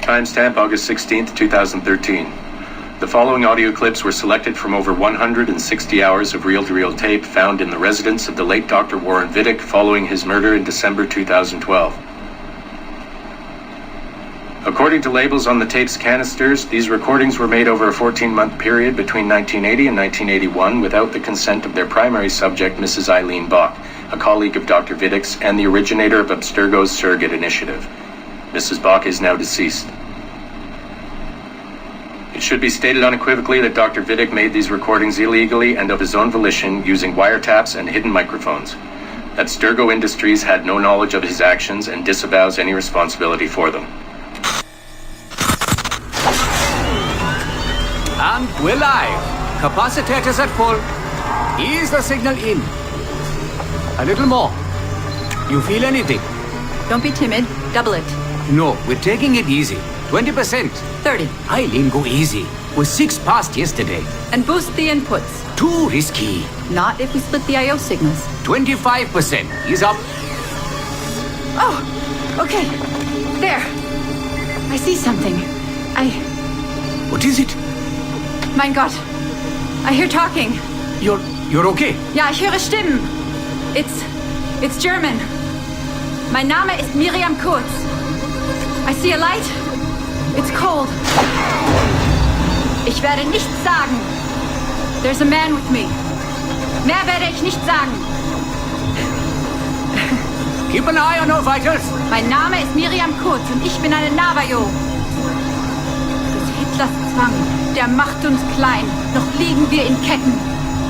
Timestamp August 16th, 2013. The following audio clips were selected from over 160 hours of reel-to-reel tape found in the residence of the late Dr. Warren Vidic following his murder in December 2012. According to labels on the tape's canisters, these recordings were made over a 14-month period between 1980 and 1981 without the consent of their primary subject, Mrs. Eileen Bach, a colleague of Dr. Vidic's and the originator of Abstergo's surrogate initiative. Mrs. Bach is now deceased. It should be stated unequivocally that Dr. Vidic made these recordings illegally and of his own volition using wiretaps and hidden microphones. Abstergo Industries had no knowledge of his actions and disavows any responsibility for them. And we're live. Capacitors at full. Ease the signal in. A little more. You feel anything? Don't be timid. Double it. No, we're taking it easy. 20%. 30. Eileen, go easy. We're 6 past yesterday. And boost the inputs. Too risky. Not if we split the I/O signals. 25%. Ease up. Oh, okay. There. I see something. What is it? Mein Gott. I hear talking. You're okay? Ja, ich höre Stimmen. It's German. Mein Name ist Miriam Kurz. I see a light. It's cold. Ich werde nichts sagen. There's a man with me. Mehr werde ich nicht sagen. Keep an eye on our vitals. Mein Name ist Miriam Kurz und ich bin eine Navajo. Des Hitlers Zwang, der macht uns klein. Noch liegen wir in Ketten.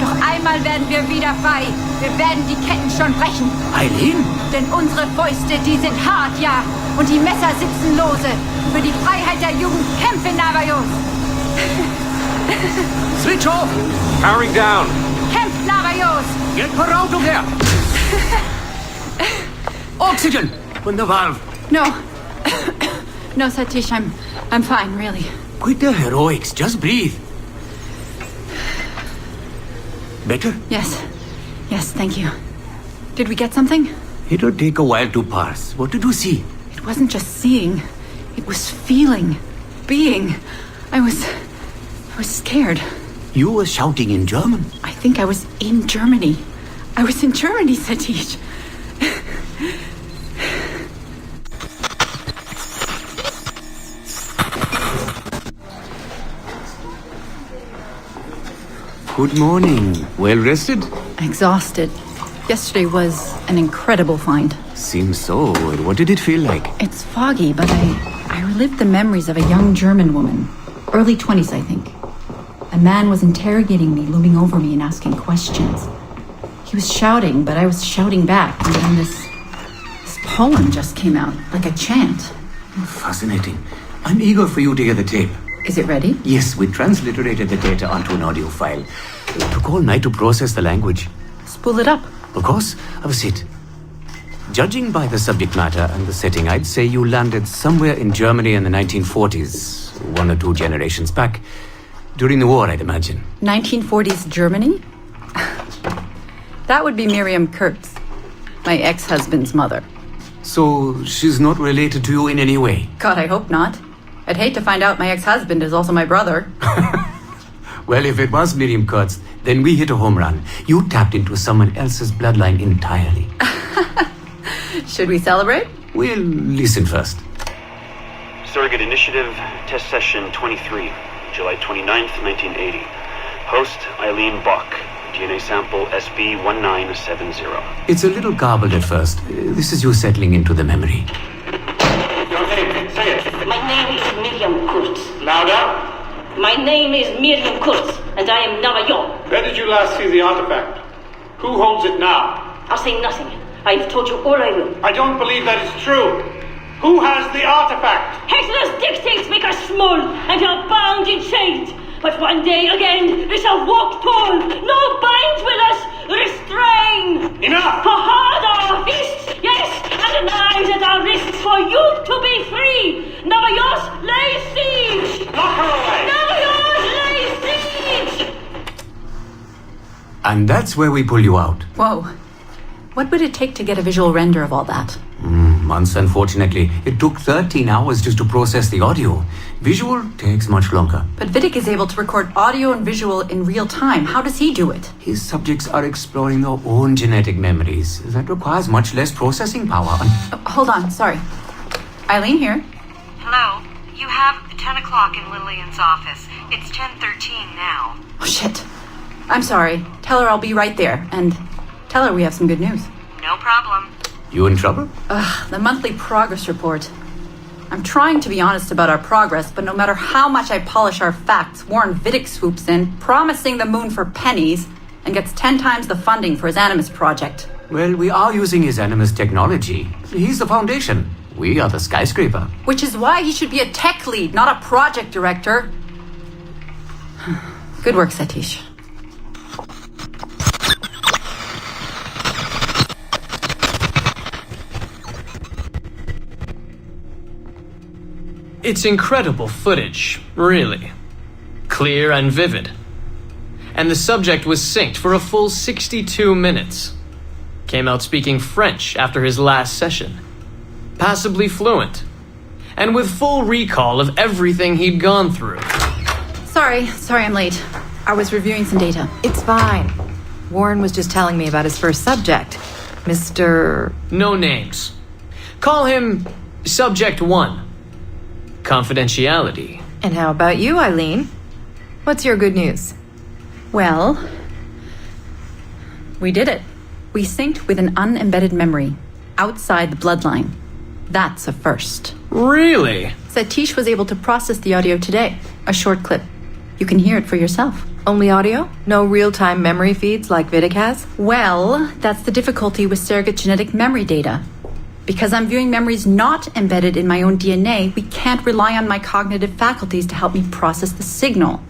Doch einmal werden wir wieder frei. Wir werden die Ketten schon brechen. Eileen? Denn unsere Fäuste, die sind hart, ja. Und die Messer sitzen lose. Für die Freiheit der Jugend kämpfen Navajos. Switch off. Powering down. Kämpft Navajos. Get her out of there. Oxygen. Open the valve. No. No, Satish, I'm fine, really. Quit the heroics. Just breathe. Better? Yes, thank you. Did we get something? It'll take a while to parse. What did you see? It wasn't just seeing. It was feeling. Being. I was scared. You were shouting in German? I think I was in Germany. I was in Germany, Satish. Good morning. Well rested? Exhausted. Yesterday was an incredible find. Seems so. What did it feel like? It's foggy, but I relived the memories of a young German woman. Early 20s, I think. A man was interrogating me, looming over me and asking questions. He was shouting, but I was shouting back. And then this poem just came out, like a chant. Fascinating. I'm eager for you to hear the tape. Is it ready? Yes, we transliterated the data onto an audio file. It took all night to process the language. Spool it up. Of course. Have a seat. Judging by the subject matter and the setting, I'd say you landed somewhere in Germany in the 1940s, 1 or 2 generations back. During the war, I'd imagine. 1940s Germany? That would be Miriam Kurz, my ex-husband's mother. So she's not related to you in any way? God, I hope not. I'd hate to find out my ex-husband is also my brother. Well, if it was Miriam Kurz, then we hit a home run. You tapped into someone else's bloodline entirely. Should we celebrate? We'll listen first. Surrogate Initiative, Test Session 23, July 29th, 1980. Host, Eileen Bach. DNA sample SB1970. It's a little garbled at first. This is you settling into the memory. Your name, say it. My name is Miriam Kurz. Louder. My name is Miriam Kurz, and I am Navajo. Where did you last see the artifact? Who holds it now? I'll say nothing. I've told you all I will. I don't believe that is true. Who has the artifact? Hitler's dictates make us small, and you're bound in chains. But one day again, we shall walk tall. No binds will us restrain. Enough! For hard our fists, yes, and the knives at our wrists for you to be free. Navajos lay siege. Lock her away. Navajos lay siege. And that's where we pull you out. Whoa. What would it take to get a visual render of all that? months, unfortunately. It took 13 hours just to process the audio. Visual takes much longer. But Vidic is able to record audio and visual in real time. How does he do it? His subjects are exploring their own genetic memories. That requires much less processing power. Hold on, sorry. Eileen here. Hello. You have 10 o'clock in Lillian's office. It's 10:13 now. Oh, shit. I'm sorry. Tell her I'll be right there. And tell her we have some good news. No problem. You in trouble? The monthly progress report. I'm trying to be honest about our progress, but no matter how much I polish our facts, Warren Vidic swoops in, promising the moon for pennies, and gets 10 times the funding for his Animus project. Well, we are using his Animus technology. He's the foundation. We are the skyscraper. Which is why he should be a tech lead, not a project director. Good work, Satish. It's incredible footage, really. Clear and vivid. And the subject was synced for a full 62 minutes. Came out speaking French after his last session. Passably fluent. And with full recall of everything he'd gone through. Sorry I'm late. I was reviewing some data. It's fine. Warren was just telling me about his first subject. Mr. No names. Call him Subject 1. Confidentiality. And how about you, Eileen? What's your good news? Well, we did it. We synced with an unembedded memory outside the bloodline. That's a first. Really? Satish was able to process the audio today. A short clip. You can hear it for yourself. Only audio? No real-time memory feeds like Vidic has? Well, that's the difficulty with surrogate genetic memory data. Because I'm viewing memories not embedded in my own DNA, we can't rely on my cognitive faculties to help me process the signal.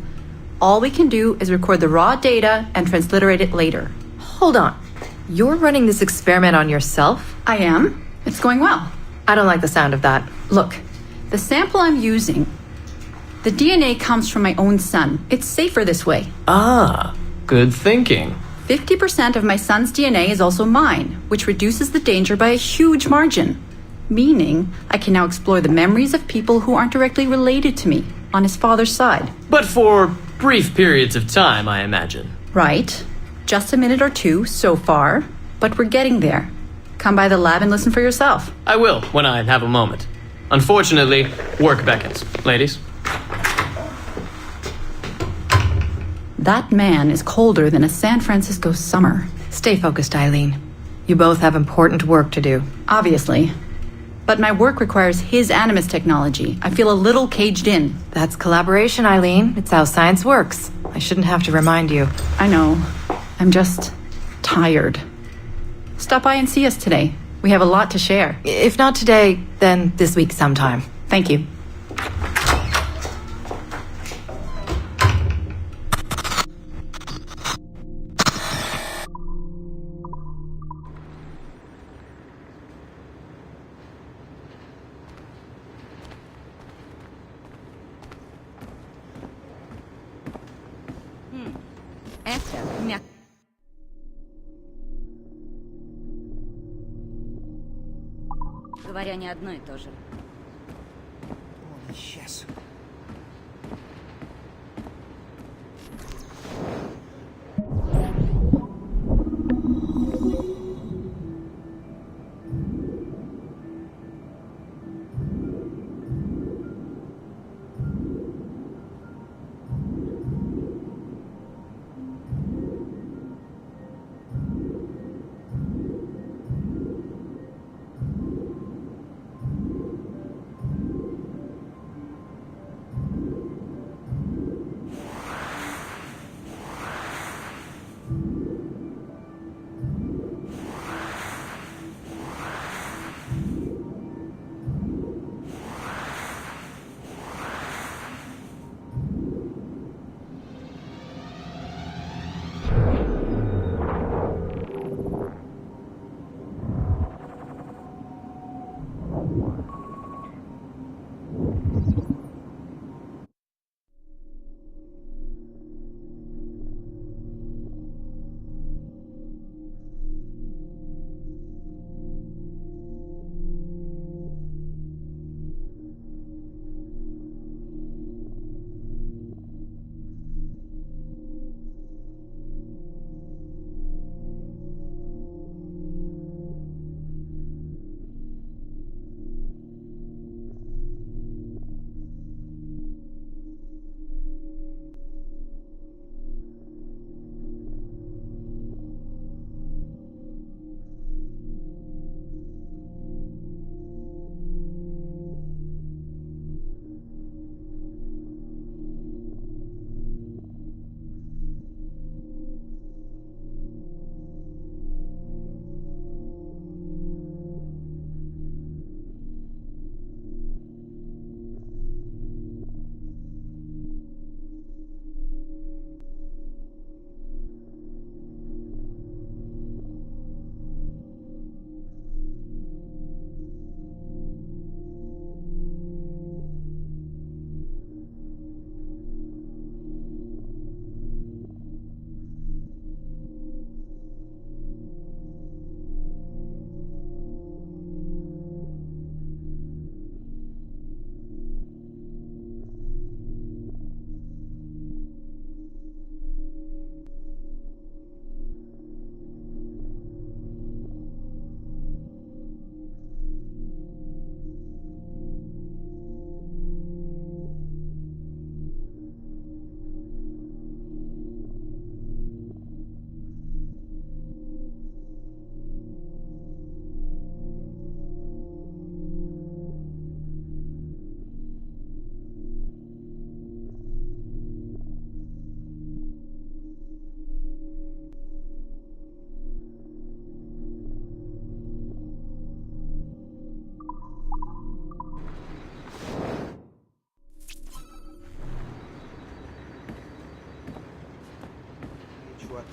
All we can do is record the raw data and transliterate it later. Hold on. You're running this experiment on yourself? I am. It's going well. I don't like the sound of that. Look, the sample I'm using, the DNA comes from my own son. It's safer this way. Ah, good thinking. 50% of my son's DNA is also mine, which reduces the danger by a huge margin. Meaning, I can now explore the memories of people who aren't directly related to me on his father's side. But for brief periods of time, I imagine. Right. Just a minute or two so far, but we're getting there. Come by the lab and listen for yourself. I will, when I have a moment. Unfortunately, work beckons. Ladies? That man is colder than a San Francisco summer. Stay focused, Eileen. You both have important work to do. Obviously. But my work requires his Animus technology. I feel a little caged in. That's collaboration, Eileen. It's how science works. I shouldn't have to remind you. I know. I'm just tired. Stop by and see us today. We have a lot to share. If not today, then this week sometime. Thank you. Говоря не одно и то же. Yes.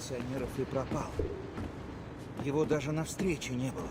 милиционеров и пропал. Его даже на встрече не было.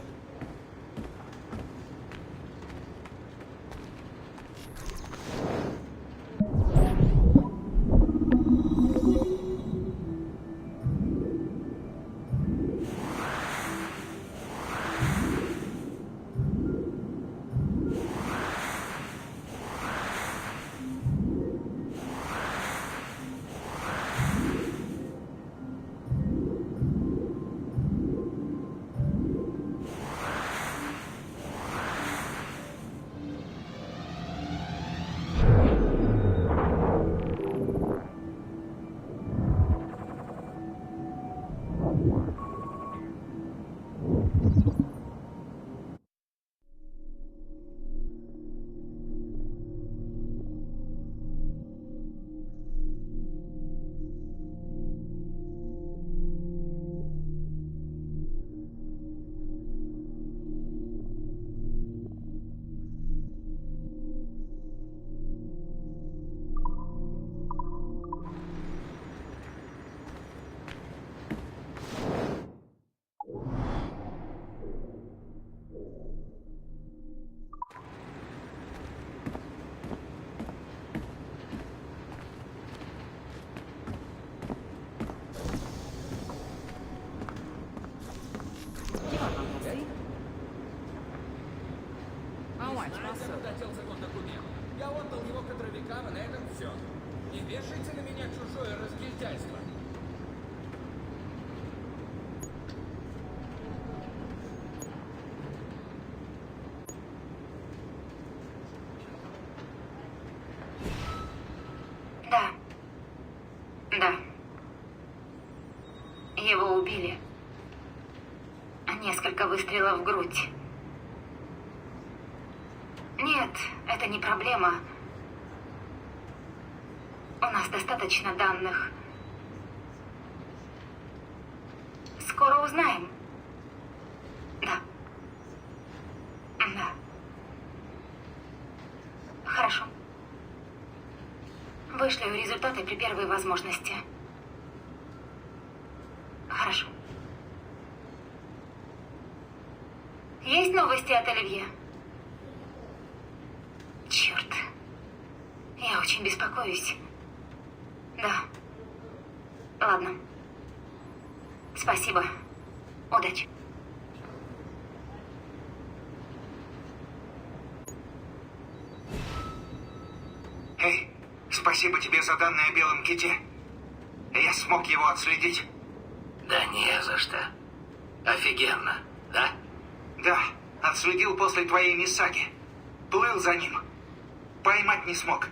Хотел закон документ. Я отдал его кадровикам, и на этом все. Не вешайте на меня чужое разгильдяйство. Да. Да. Его убили. Несколько выстрелов в грудь. Нет, это не проблема. У нас достаточно данных. Скоро узнаем. Да. Да. Хорошо. Вышлю результаты при первой возможности. Хорошо. Есть новости от Оливье? Черт. Я очень беспокоюсь. Да. Ладно. Спасибо. Удачи. Эй, спасибо тебе за данные о белом ките. Я смог его отследить. Да не за что. Офигенно, да? Да, отследил после твоей миссаги. Плыл за ним. Поймать не смог.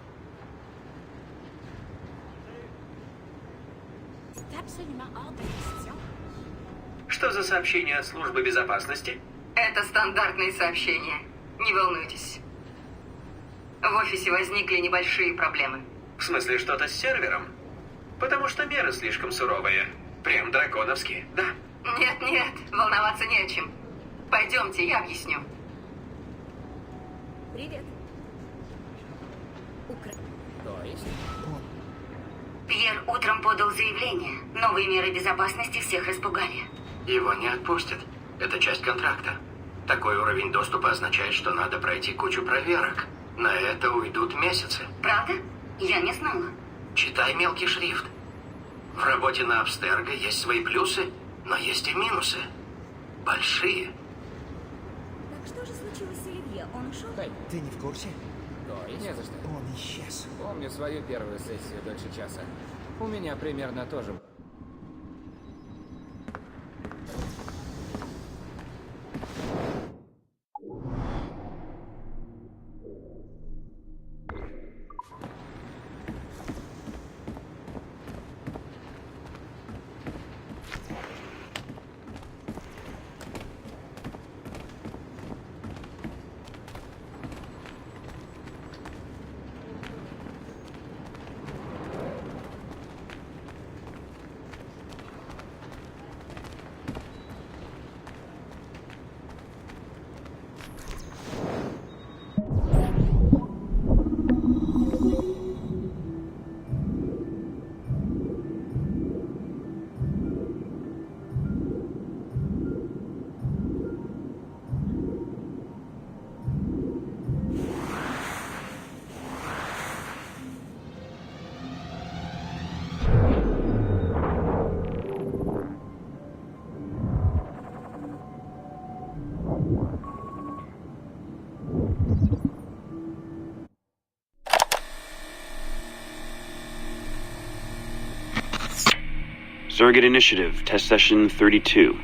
Что за сообщение от службы безопасности? Это стандартные сообщения. Не волнуйтесь. В офисе возникли небольшие проблемы. В смысле, что-то с сервером? Потому что меры слишком суровые. Прям драконовские, да? Нет, волноваться не о чем. Пойдемте, я объясню. Привет. То есть? Пьер утром подал заявление. Новые меры безопасности всех распугали. Его не отпустят. Это часть контракта. Такой уровень доступа означает, что надо пройти кучу проверок. На это уйдут месяцы. Правда? Я не знала. Читай мелкий шрифт. В работе на Абстерго есть свои плюсы, но есть и минусы. Большие. Так что же случилось с Оливье? Он ушел? Ты не в курсе? То есть? Не за что. Он исчез. Помню свою первую сессию дольше часа. У меня примерно тоже. Surrogate Initiative, Test Session 32,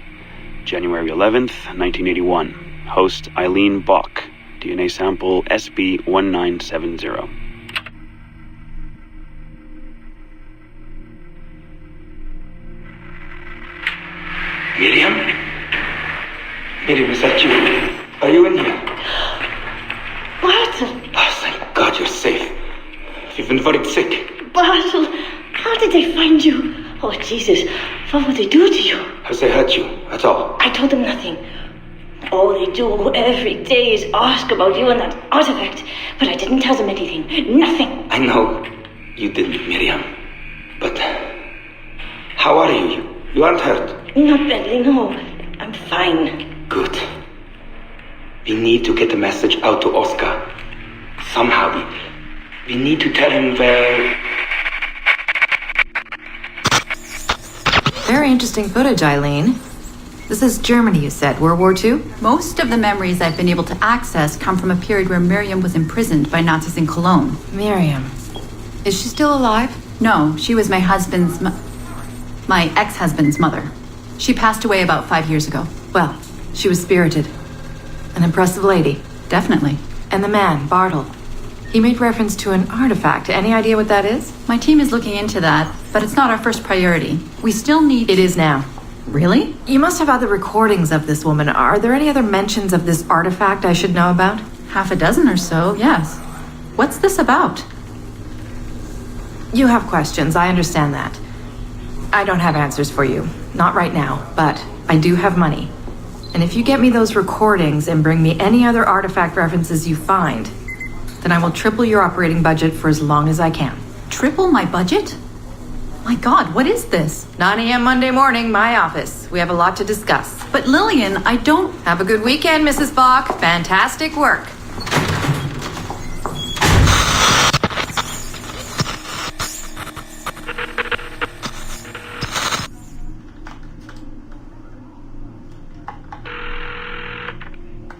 January 11th, 1981. Host Eileen Bach, DNA sample SB1970. Miriam? Miriam, is that you? Are you in here? Bartle! Oh, thank God you're safe. You've been very sick. Bartle! How did they find you? Oh, Jesus. What would they do to you? Has they hurt you at all? I told them nothing. All they do every day is ask about you and that artifact. But I didn't tell them anything. Nothing. I know you didn't, Miriam. But how are you? You aren't hurt? Not badly, no. I'm fine. Good. We need to get the message out to Oscar. Somehow. We need to tell him where... Very interesting footage, Eileen. This is Germany, you said. World War II? Most of the memories I've been able to access come from a period where Miriam was imprisoned by Nazis in Cologne. Miriam. Is she still alive? No, she was my ex-husband's mother. She passed away about 5 years ago. Well, she was spirited. An impressive lady. Definitely. And the man, Bartle. He made reference to an artifact. Any idea what that is? My team is looking into that, but it's not our first priority. We still need... It is now. Really? You must have other recordings of this woman. Are there any other mentions of this artifact I should know about? Half a dozen or so, yes. What's this about? You have questions, I understand that. I don't have answers for you. Not right now, but I do have money. And if you get me those recordings and bring me any other artifact references you find, then I will triple your operating budget for as long as I can. Triple my budget? My God, what is this? 9 a.m. Monday morning, my office. We have a lot to discuss. But Lillian, I don't... Have a good weekend, Mrs. Bach. Fantastic work.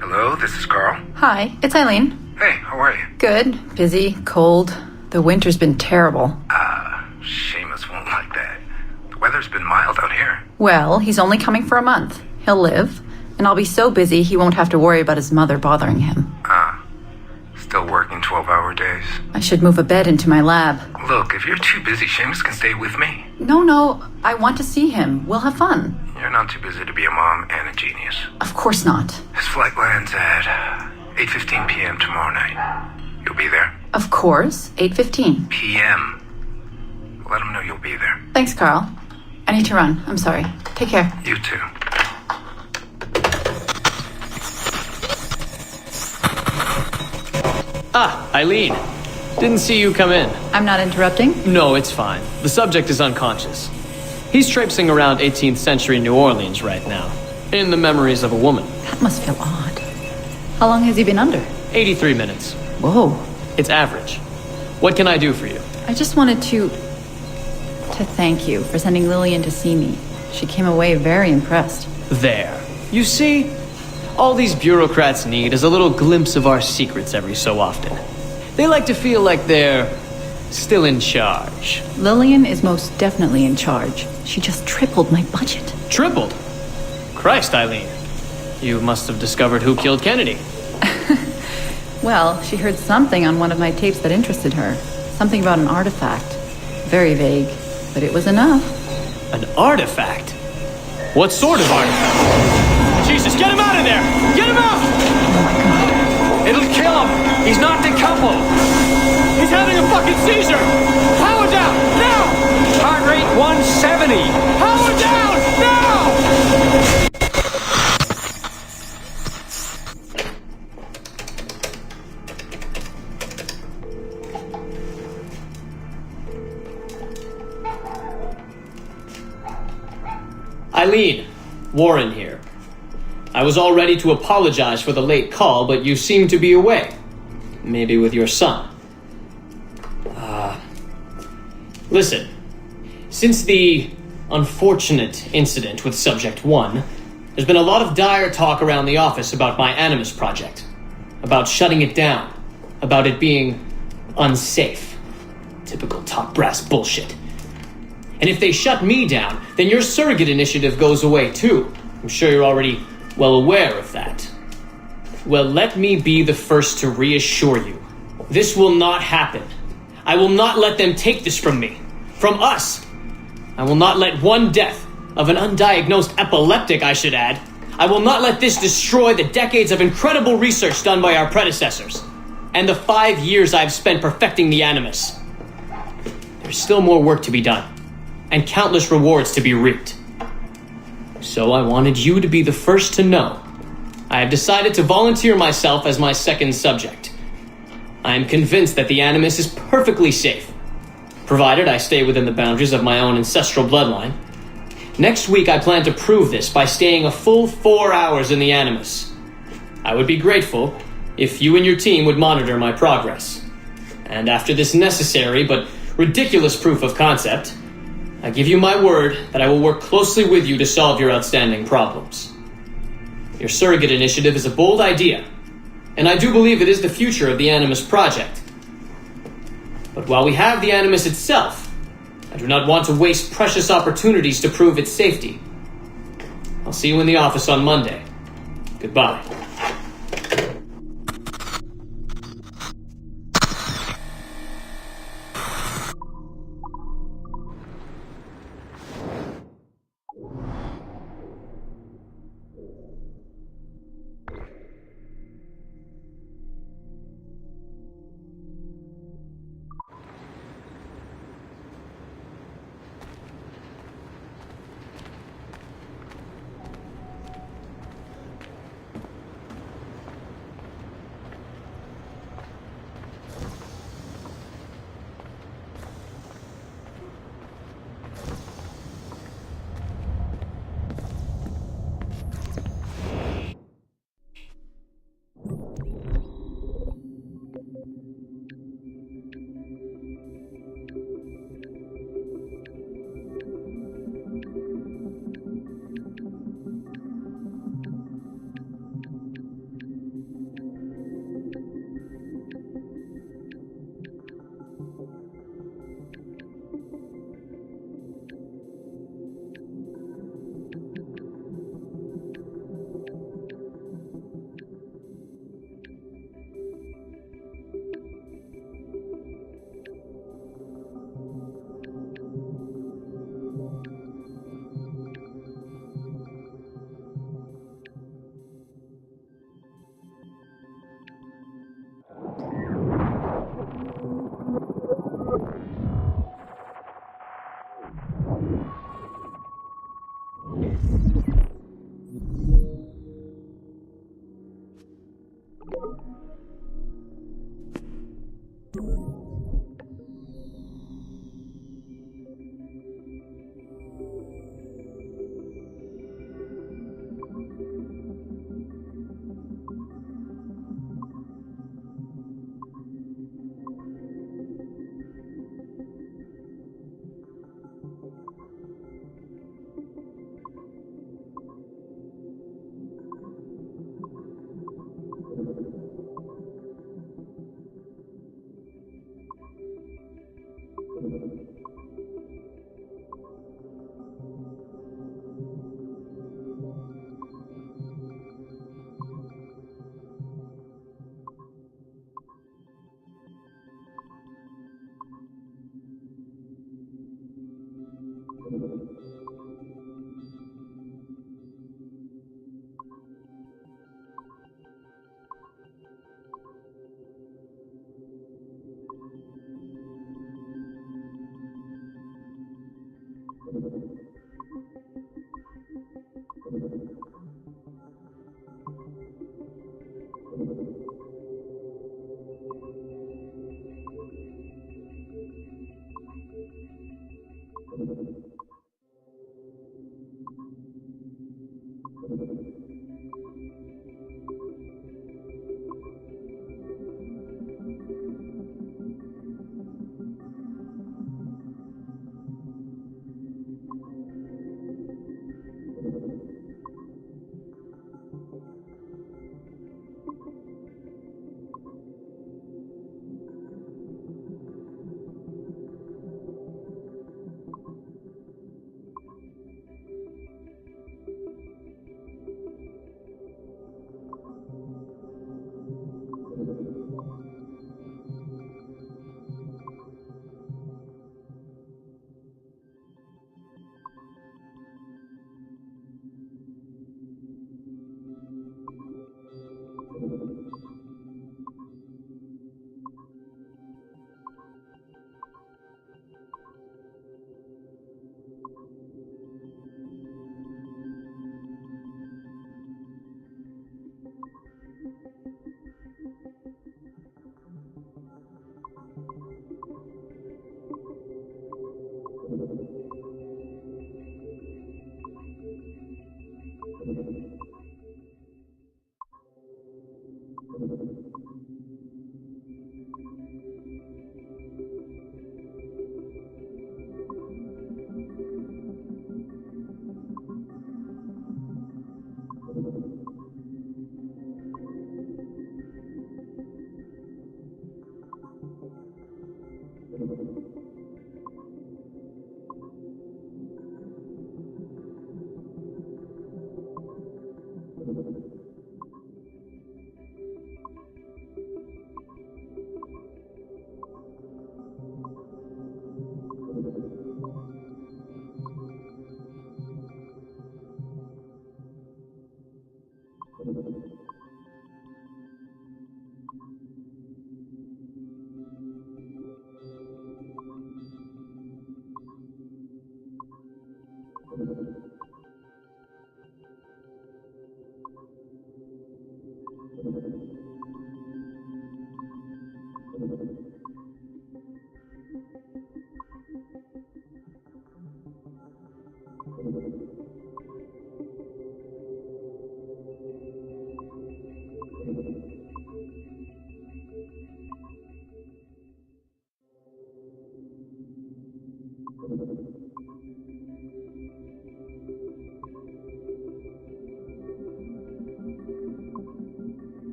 Hello, this is Carl. Hi, it's Eileen. Hey, how are you? Good. Busy. Cold. The winter's been terrible. Seamus won't like that. The weather's been mild out here. Well, he's only coming for a month. He'll live. And I'll be so busy he won't have to worry about his mother bothering him. Still working 12-hour days. I should move a bed into my lab. Look, if you're too busy, Seamus can stay with me. No, I want to see him. We'll have fun. You're not too busy to be a mom and a genius. Of course not. His flight lands at 8:15 p.m. tomorrow night. You'll be there? Of course. 8:15 p.m. Let him know you'll be there. Thanks, Carl. I need to run. I'm sorry. Take care. You too. Eileen. Didn't see you come in. I'm not interrupting? No, it's fine. The subject is unconscious. He's traipsing around 18th century New Orleans right now, in the memories of a woman. That must feel odd. How long has he been under? 83 minutes. Whoa. It's average. What can I do for you? I just wanted to thank you for sending Lillian to see me. She came away very impressed. There. You see, all these bureaucrats need is a little glimpse of our secrets every so often. They like to feel like they're still in charge. Lillian is most definitely in charge. She just tripled my budget. Tripled? Christ, Eileen. You must have discovered who killed Kennedy. Well, she heard something on one of my tapes that interested her. Something about an artifact. Very vague, but it was enough. An artifact? What sort of artifact? Jesus, get him out of there! Get him out! Oh my God. It'll kill him! He's not decoupled! He's having a fucking seizure! Power down! Now! Heart rate 170! Power down! Now! Eileen, Warren here. I was all ready to apologize for the late call, but you seem to be away. Maybe with your son. Listen, since the unfortunate incident with Subject 1, There's been a lot of dire talk around the office about my Animus project. About shutting it down. About it being unsafe. Typical top brass bullshit. And if they shut me down, then your surrogate initiative goes away too. I'm sure you're already well aware of that. Well, let me be the first to reassure you. This will not happen. I will not let them take this from me. From us. I will not let one death, of an undiagnosed epileptic I should add, I will not let this destroy the decades of incredible research done by our predecessors, and the 5 years I've spent perfecting the Animus. There's still more work to be done, and countless rewards to be reaped. So I wanted you to be the first to know. I have decided to volunteer myself as my second subject. I am convinced that the Animus is perfectly safe, provided I stay within the boundaries of my own ancestral bloodline. Next week I plan to prove this by staying a full 4 hours in the Animus. I would be grateful if you and your team would monitor my progress. And after this necessary but ridiculous proof of concept, I give you my word that I will work closely with you to solve your outstanding problems. Your surrogate initiative is a bold idea, and I do believe it is the future of the Animus project. But while we have the Animus itself, I do not want to waste precious opportunities to prove its safety. I'll see you in the office on Monday. Goodbye.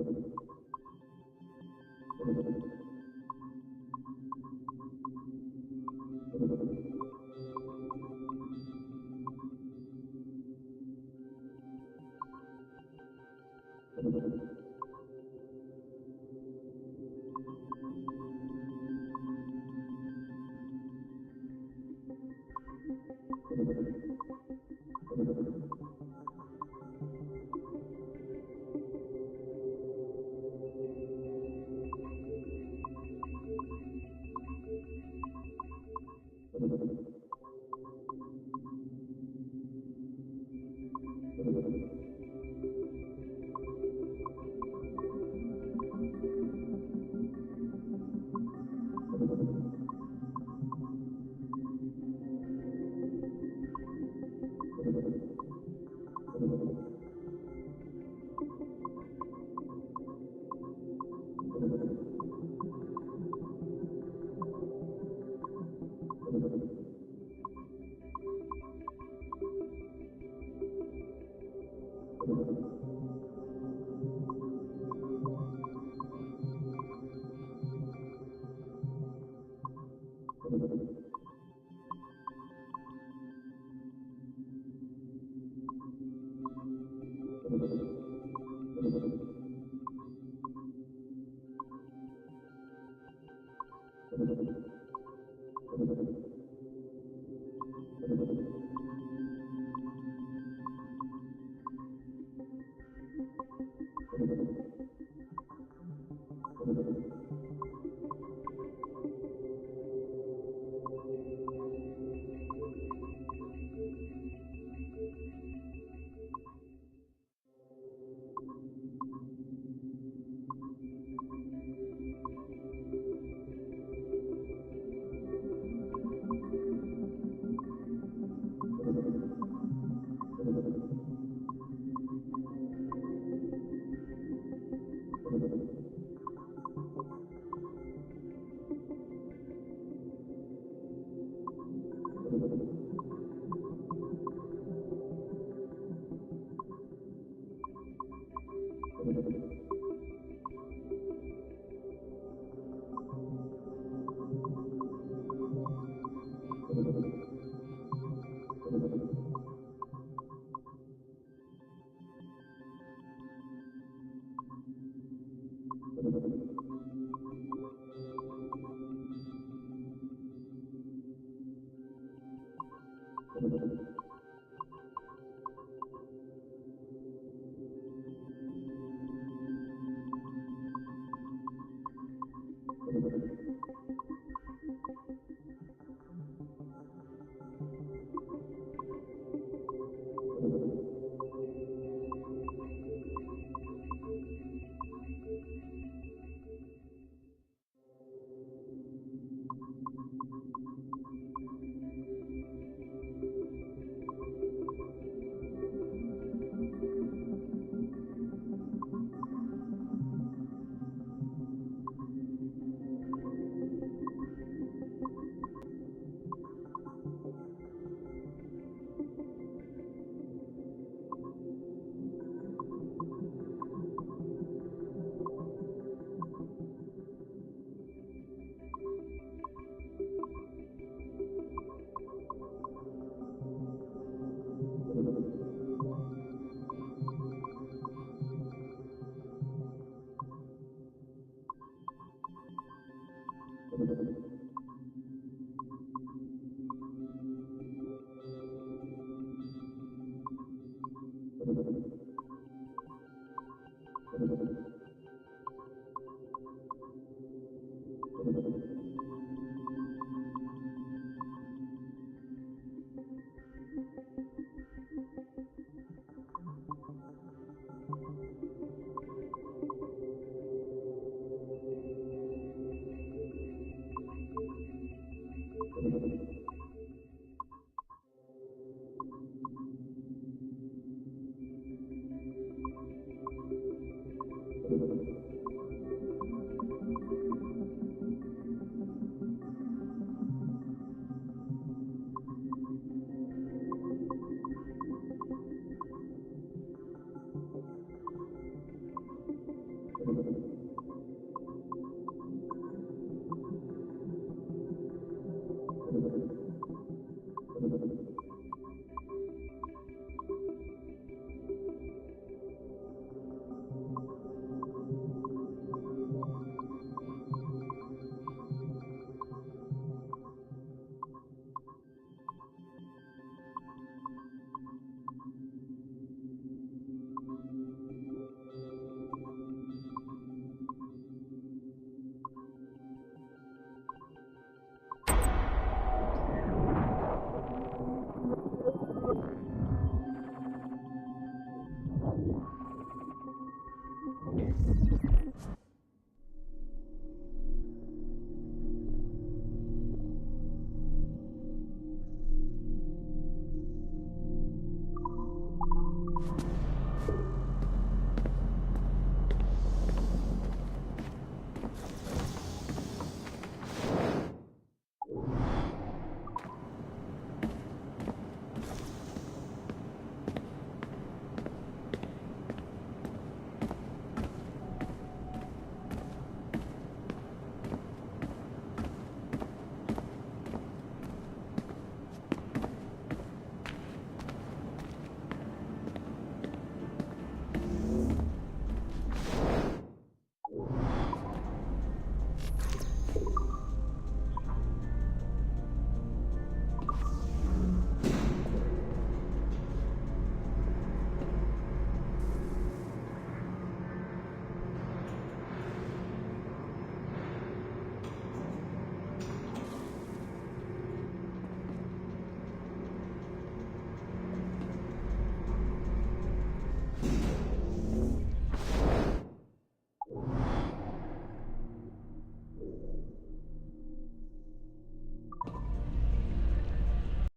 Thank you.